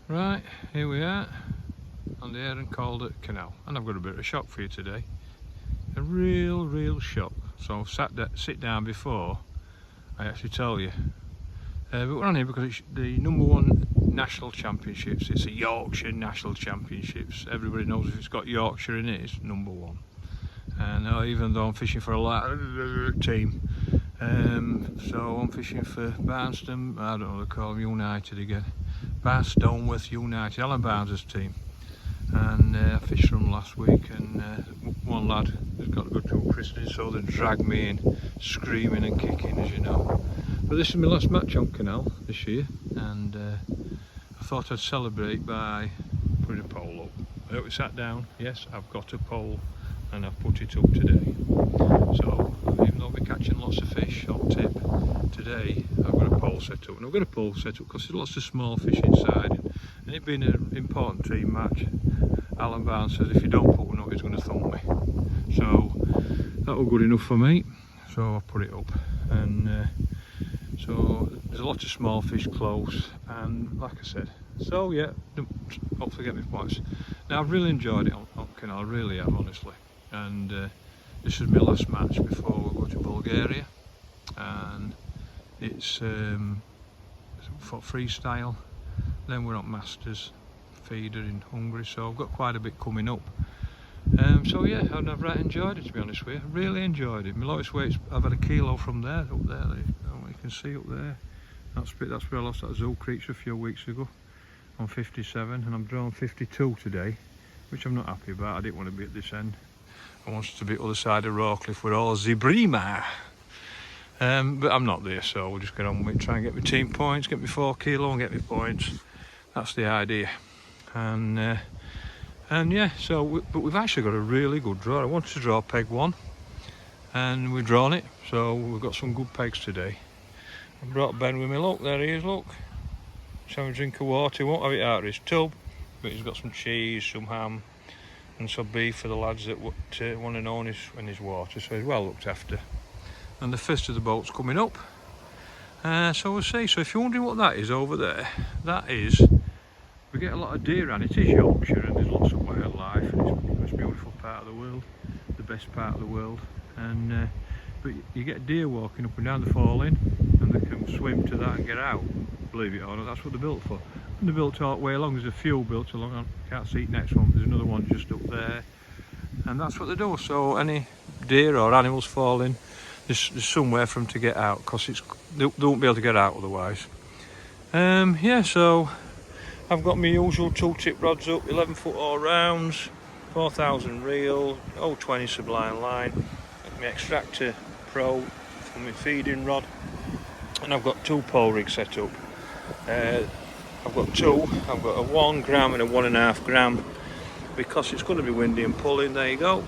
Right, here we are on the Aire and Calder canal, and I've got a bit of a shock for you today. A real shock. So I've sit down before I actually tell you. But we're on here because it's the #1 national championships. It's the Yorkshire national championships. Everybody knows if it's got Yorkshire in it, it's #1. And even though I'm fishing for a team, so I'm fishing for Barnston, I don't know what they call them, United again. Barnstonworth United, Alan Barnes' team. And I fished for them last week, and one lad has got to go to a christening, so they dragged me in, screaming and kicking, as you know. But this is my last match on canal this year, and I thought I'd celebrate by putting a pole up. I hope we sat down. Yes, I've got a pole, and I've put it up today. So even though we're catching lots of fish on tip today, I've got a pole set up, and I've got a pole set up because there's lots of small fish inside, and it being an important team match, Alan Barnes says if you don't put one up, he's going to thump me. So that was good enough for me, so I put it up. And so there's a lot of small fish close, and like I said, so yeah, don't forget my points. Now I've really enjoyed it on canal, I really have, honestly. And this is my last match before we go to Bulgaria, and it's for freestyle. Then we're on Masters feeder in Hungary, so I've got quite a bit coming up. So yeah, and I've right enjoyed it, to be honest with you. I really enjoyed it. My lowest weight, I've had a kilo from there, up there. You can see up there. That's where I lost that zoo creature a few weeks ago on 57, and I'm drawing 52 today, which I'm not happy about. I didn't want to be at this end. I wanted to be at the other side of Rawcliffe with all Zibrima. But I'm not there, so we'll just get on with it, try and get my team points, get my 4 kilo and get my points. That's the idea. And yeah, so but we've actually got a really good draw. I wanted to draw peg 1, and we've drawn it, so we've got some good pegs today. I brought Ben with me. Look, there he is, look. He's having a drink of water. He won't have it out of his tub, but he's got some cheese, some ham, and some beef for the lads that want to know in his water, so he's well looked after. And the first of the boat's coming up, so we'll see. So if you're wondering what that is over there, that is, we get a lot of deer, and it is Yorkshire, and there's lots of wildlife, and it's the most beautiful part of the world, the best part of the world. And but you get deer walking up and down the falling, and they can swim to that and get out. Believe it or not, that's what they're built for. And they're built all the way along. There's a few built along. I can't see it next one. There's another one just up there, and that's what they do. So any deer or animals falling, there's somewhere for them to get out, because they won't be able to get out otherwise. Yeah, so I've got my usual 2-tip rods up, 11-foot all rounds, 4,000 reel, 020 Sublime line, my Extractor Pro for my feeding rod, and I've got 2 pole rigs set up. I've got 2, I've got a 1 gram and a 1.5 gram, because it's going to be windy and pulling. There you go.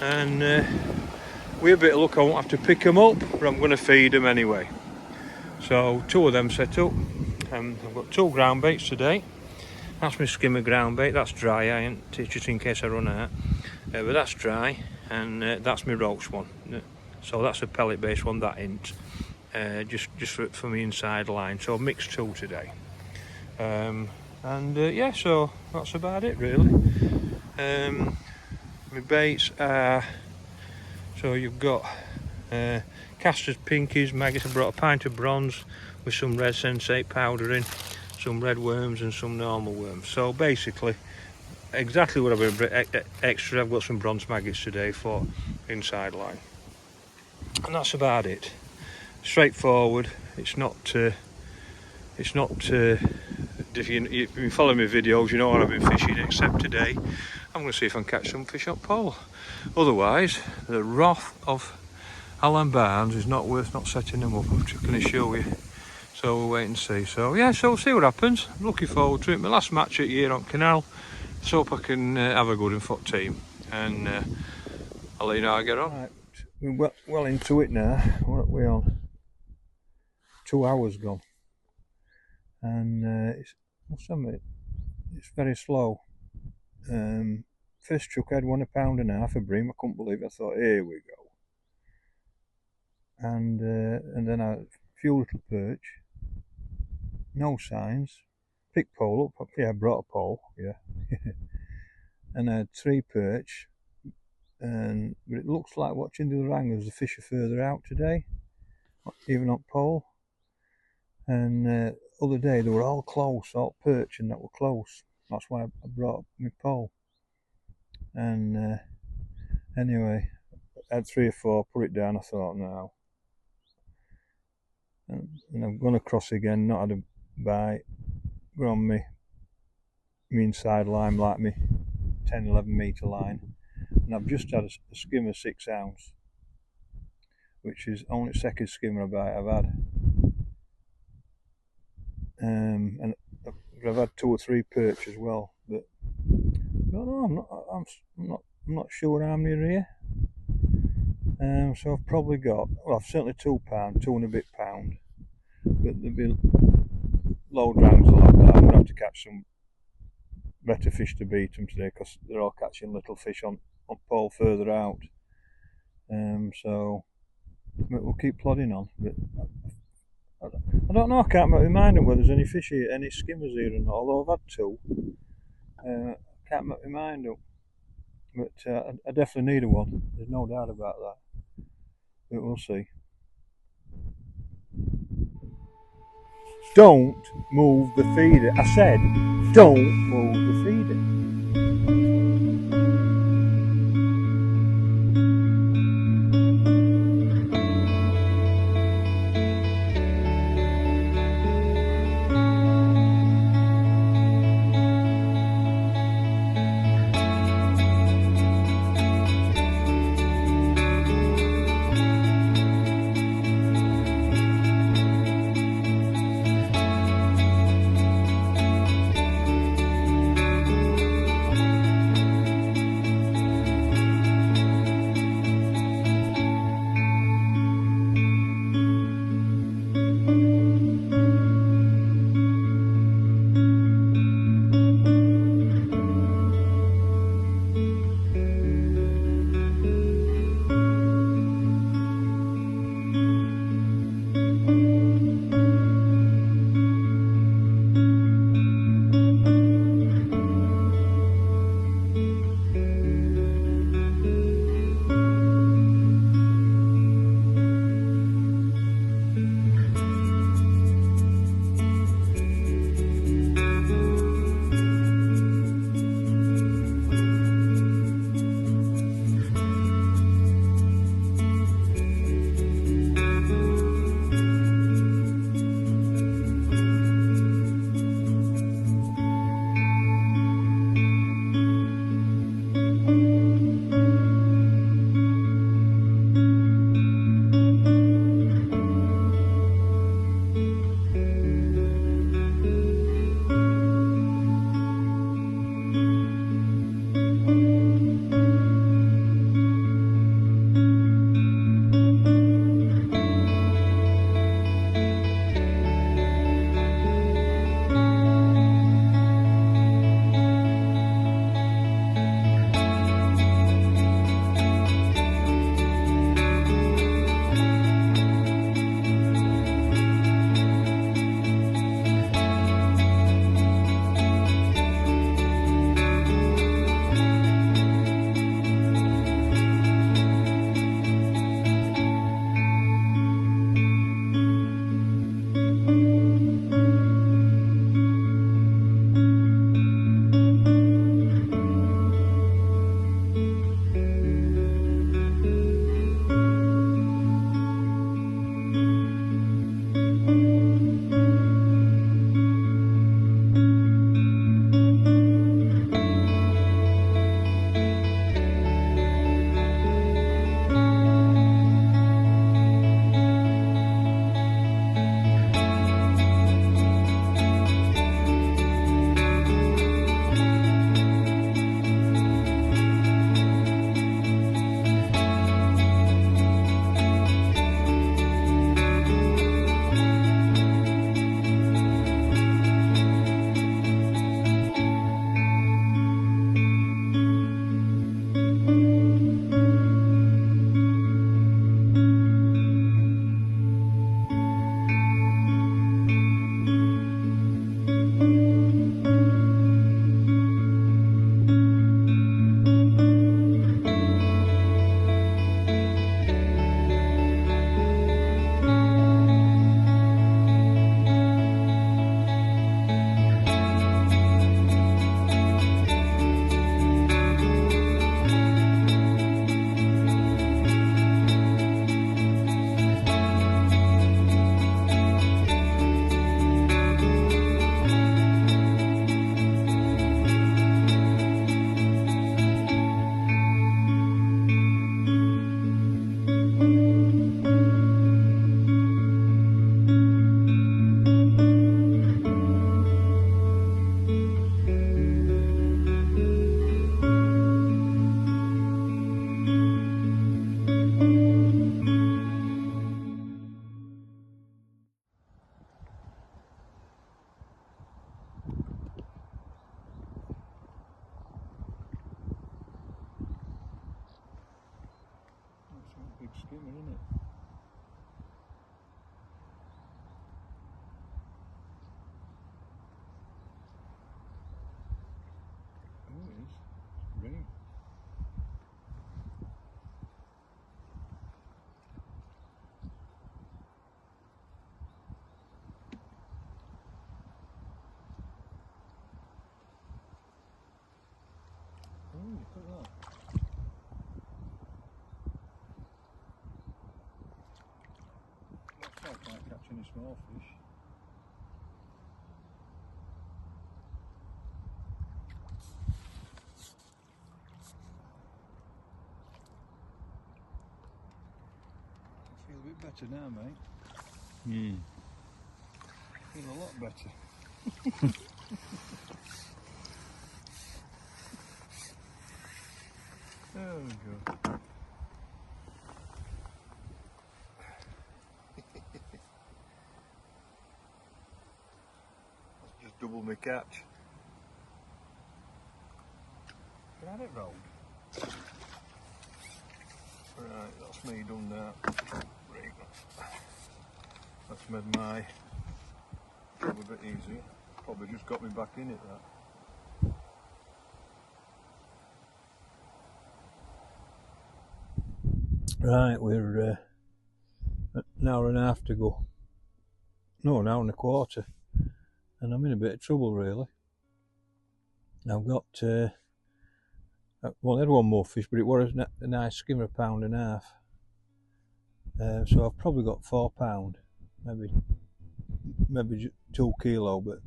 And with a bit of luck I won't have to pick them up, but I'm going to feed them anyway. So 2 of them set up. I've got 2 ground baits today. That's my skimmer ground bait. That's dry, I ain't, just in case I run out. But that's dry, and that's my roach one. So that's a pellet based one, that ain't. Just for my inside line. So I've mixed 2 today. Yeah, so that's about it really. My baits are, so you've got casters, pinkies, maggots. I brought a pint of bronze with some red sensate powder in, some red worms and some normal worms. So basically exactly what I've been extra. I've got some bronze maggots today for inside line, and that's about it. Straightforward. It's not if you've been following my videos, you know what I've been fishing, except today I'm going to see if I can catch some fish on pole. Otherwise, the wrath of Alan Barnes is not worth not setting them up, I can assure you. So we'll wait and see. So yeah, so we'll see what happens. I'm looking forward to it. My last match at year on canal. So hope I can have a good and foot team, and I'll let you know how I get on. Right, we're well into it now. What are we on? 2 hours gone, and it's very slow. First chuck I had 1.5 pound of bream. I couldn't believe it. I thought, here we go. And then a few little perch, no signs. pick pole up. Yeah, I brought a pole. Yeah, and I had 3 perch. But it looks like watching the other anglers, the fish are further out today, even on pole. And other day they were all close, all perch, and that were close. That's why I brought up my pole. And anyway, I had 3 or 4, put it down. I thought now, and I'm going to cross again. Not had a bite. Go on me inside line, like me 10-11 metre line, and I've just had a skimmer 6 ounce, which is only the second skimmer bite I've had. And I've had 2 or 3 perch as well, but I don't know. I'm not sure how many are here. So I've probably got, well, I've certainly £2, 2 and a bit pound, but there'll be low drags like that. I'm gonna have to catch some better fish to beat them today, because they're all catching little fish on pole further out. So we'll keep plodding on. But I don't know. I can't make my mind up whether there's any fish here, any skimmers here or not. Although I've had 2, I can't make my mind up. But I definitely need a one. There's no doubt about that. But we'll see. Don't move the feeder. I said, don't move the feeder. any small fish. I feel a bit better now, mate. I feel a lot better. There we go. That's just double my catch. Can I have it rolled? Right, that's me done that. That's made my job a bit easier. Probably just got me back in it, that. Right, we're an hour and a half to go. No, an hour and a quarter. And I'm in a bit of trouble, really. I've got, well, I had one more fish, but it was a nice skimmer, £1.5. So I've probably got £4, maybe 2 kilo, but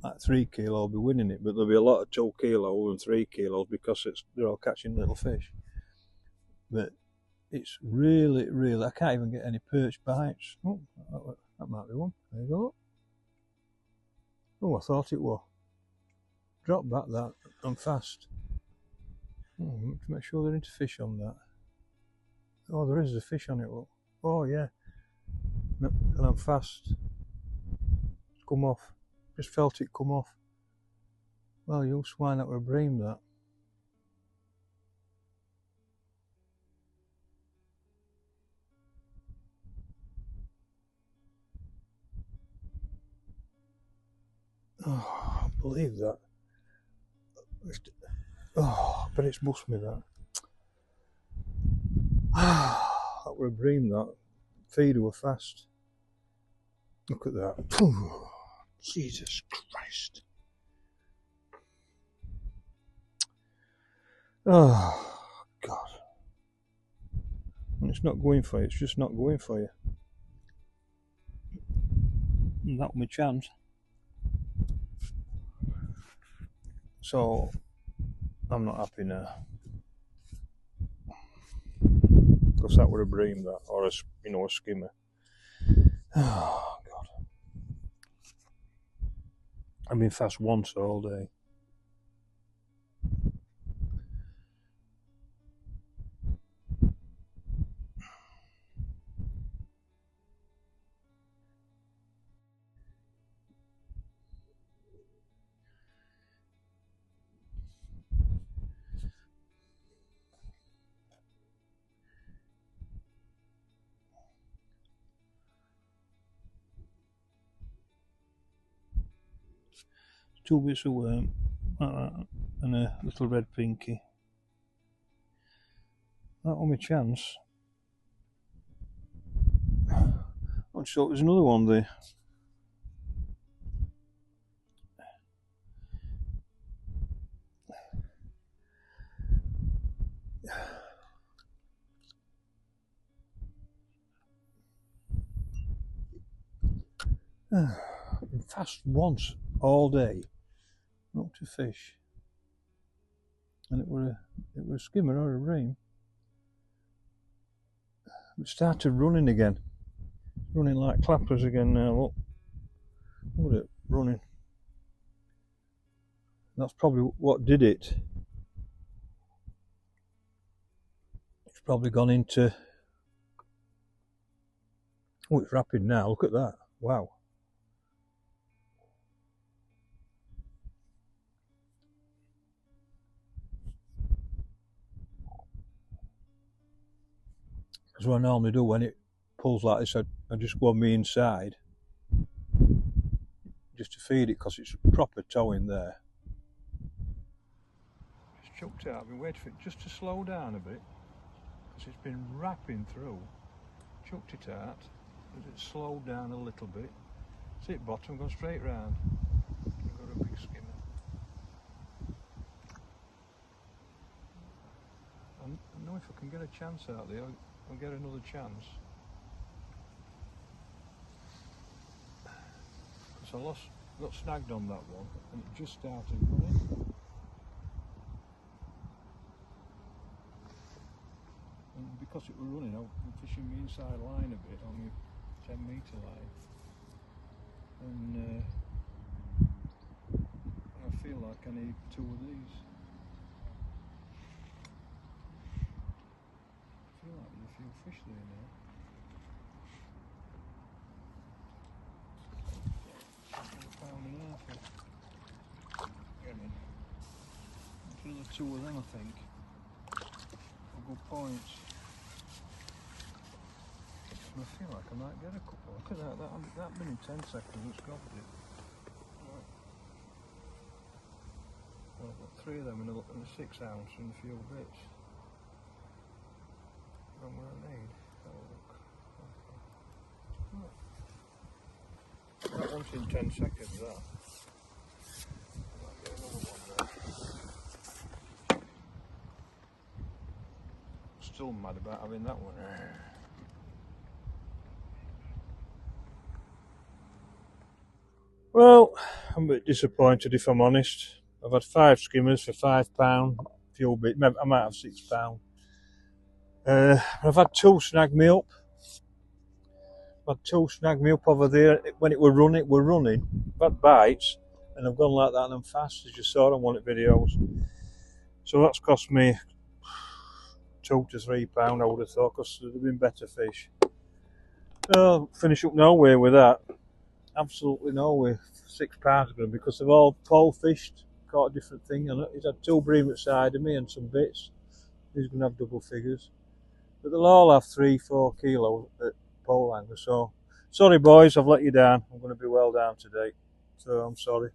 at 3 kilo I'll be winning it. But there'll be a lot of 2 kilo and 3 kilos because they're all catching little fish. But it's really, I can't even get any perch bites. Oh, that might be one. There you go. Oh, I thought it was. Drop back that. I'm fast. Oh, to make sure they're into fish on that. Oh, there is a fish on it. Look. Oh, yeah. And I'm fast. It's come off. Just felt it come off. Well, you'll swine that with a bream, that. Oh, I can't believe that. Oh, but it's bust me, that. That were a bream, that. Feeder were fast. Look at that. Jesus Christ. Oh, God. And it's not going for you, it's just not going for you. And that was my chance. So, I'm not happy now. Because that were a bream, that, or a skimmer. Oh, God. I've been fast once all day. Two bits of worm, like that, and a little red pinky. That was my chance. I just thought there's another one there. I've been fast once all day, not to fish, and it were a skimmer or a bream. It started running again, running like clappers again now. Look at it running. That's probably what did it. It's probably gone into. Oh, it's rapid now. Look at that! Wow. That's what I normally do when it pulls like this. I just go on me inside just to feed it because it's proper towing there. Just chucked it out. I've been waiting for it just to slow down a bit because it's been rapping through. Chucked it out. As it slowed down a little bit. It's hit bottom, gone straight round. I've got a big skimmer. I know if I can get a chance out there, I'll get another chance. I got snagged on that one, and it just started running. And because it was running, I'm fishing the inside line a bit on my 10-metre line, and I feel like I need 2 of these. I feel like there's a few fish there now. Get in. Another 2 of them, I think. Good points. I feel like I might get a couple. Look at that been in 10 seconds, it's got it. Right. Well, I've got 3 of them and a 6 ounce and a few bits. And what I need. Have a look. Okay. That one's in 10 seconds, that. Might get another one there. Still mad about having that one. Well, I'm a bit disappointed if I'm honest. I've had 5 skimmers for £5, few bit. I might have £6. I've had 2 snag me up. I've had 2 snag me up over there when it were running. I've had bites, and I've gone like that and I'm fast, as you saw on one of the videos. So that's cost me £2 to £3, I would have thought, because there'd have been better fish. So finish up nowhere with that. Absolutely nowhere. £6 is going to be, because they've all pole fished, caught a different thing. And he's had 2 bream at side of me and some bits. He's going to have double figures, but they'll all have 3-4 kilos at pole angler. So sorry boys, I've let you down. I'm going to be well down today, so I'm sorry.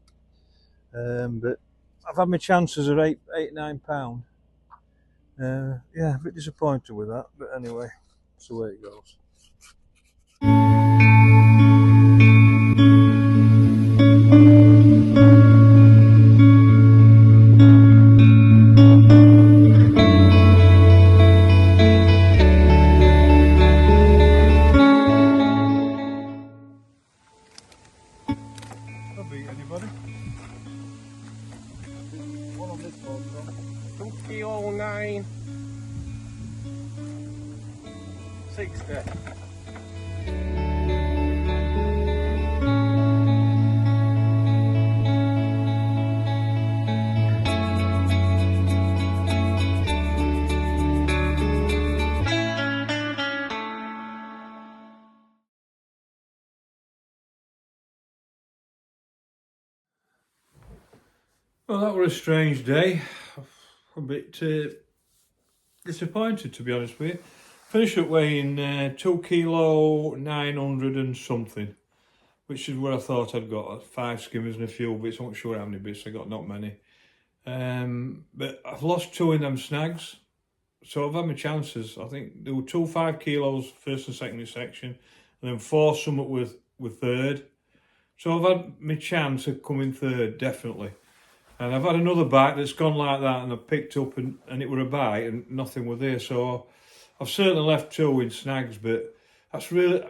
But I've had my chances at £8-9. Yeah, a bit disappointed with that, but anyway, that's the way it goes. Could beat anybody. One on this boat, 2 kilo 9. 60. Well, that was a strange day. I'm a bit disappointed, to be honest with you. Finished up weighing 2 kilo 900 and something, which is where I thought I'd got 5 skimmers and a few bits. I'm not sure how many bits I got, not many. But I've lost 2 in them snags, so I've had my chances. I think there were 2 5 kilos first and second section, and then 4 somewhat with third. So I've had my chance of coming third, definitely. And I've had another bite that's gone like that, and I've picked up and it were a bite and nothing were there. So I've certainly left 2 in snags, but that's really,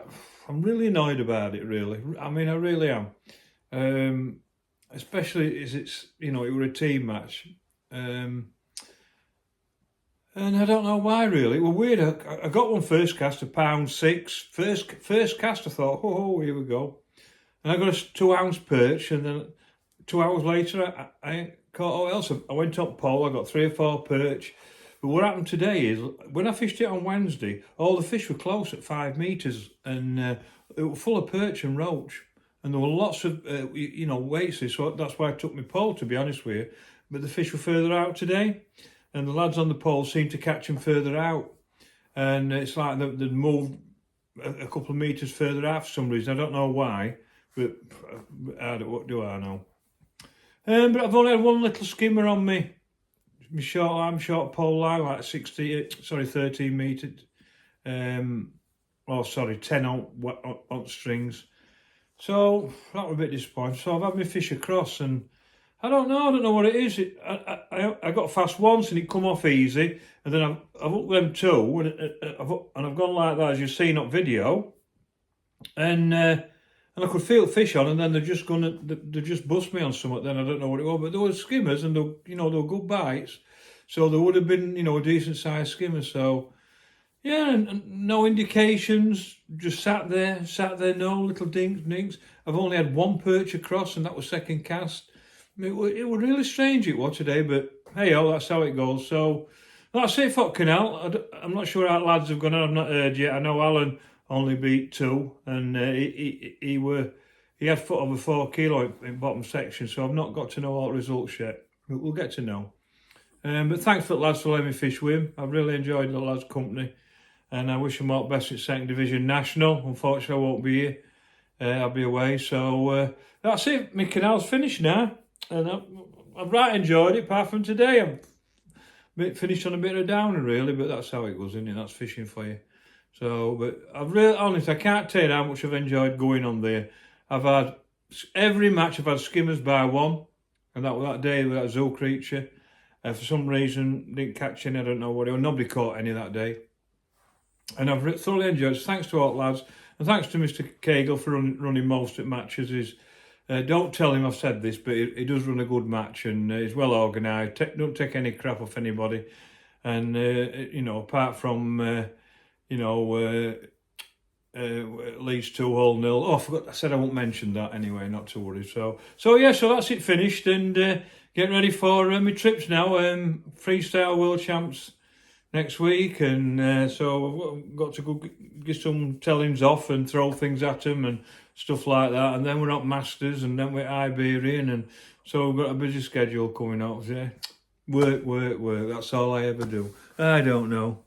I'm really annoyed about it, really. I mean, I really am. Especially as it's, you know, it were a team match. And I don't know why, really. It was weird. I got one first cast, £1.6. First cast, I thought, oh, here we go. And I got a 2 ounce perch, and then 2 hours later, I caught all else. I went up pole, I got 3 or 4 perch. But what happened today is, when I fished it on Wednesday, all the fish were close at 5 metres, and it was full of perch and roach. And there were lots of, you know, weights, so that's why I took my pole, to be honest with you. But the fish were further out today, and the lads on the pole seemed to catch them further out. And it's like they'd moved a couple of metres further out for some reason. I don't know why, but what do I know? But I've only had 1 little skimmer on me. My short pole line, like 13 metres. 10 on strings. So that was a bit disappointing. So I've had my fish across, and I don't know what it is. I got fast once and it come off easy, and then I've hooked them 2, and I've gone like that, as you've seen on video, and and I could feel fish on, and then they just bust me on something. Then I don't know what it was, but there were skimmers, and they were good bites, so there would have been a decent sized skimmer. So yeah, and no indications, just sat there, no little dinks. I've only had one perch across, and that was second cast. It was really strange it was today, but hey, that's how it goes. So that's it for Canal. I'm not sure how lads have gone on. I've not heard yet. I know Alan only beat 2, and he had foot over 4 kilo in bottom section. So I've not got to know all the results yet, but we'll get to know. But thanks for the lads for letting me fish with him. I've really enjoyed the lads' company, and I wish them all the best at Second Division National. Unfortunately, I won't be here. I'll be away. So that's it. My Canal's finished now, and I've right enjoyed it. Apart from today, I've finished on a bit of a downer, really. But that's how it goes, isn't it? That's fishing for you. So, but I've really, honestly, I can't tell you how much I've enjoyed going on there. I've had every match. I've had skimmers by 1, and that day with that zoo creature. For some reason, didn't catch any. I don't know what it was. Nobody caught any that day. And I've thoroughly enjoyed it. So thanks to all lads. And thanks to Mr. Cagle for running most at matches. Don't tell him I've said this, but he does run a good match, and he's well organised. Don't take any crap off anybody. And, apart from, Leeds 2-0. Oh, I forgot. I said I won't mention that anyway. Not to worry. So that's it finished, and getting ready for my trips now. Freestyle World Champs next week, and so I've got to go get some tellings off and throw things at them and stuff like that. And then we're at Masters, and then we're Iberian, and so we've got a busy schedule coming up. Yeah, work. That's all I ever do. I don't know.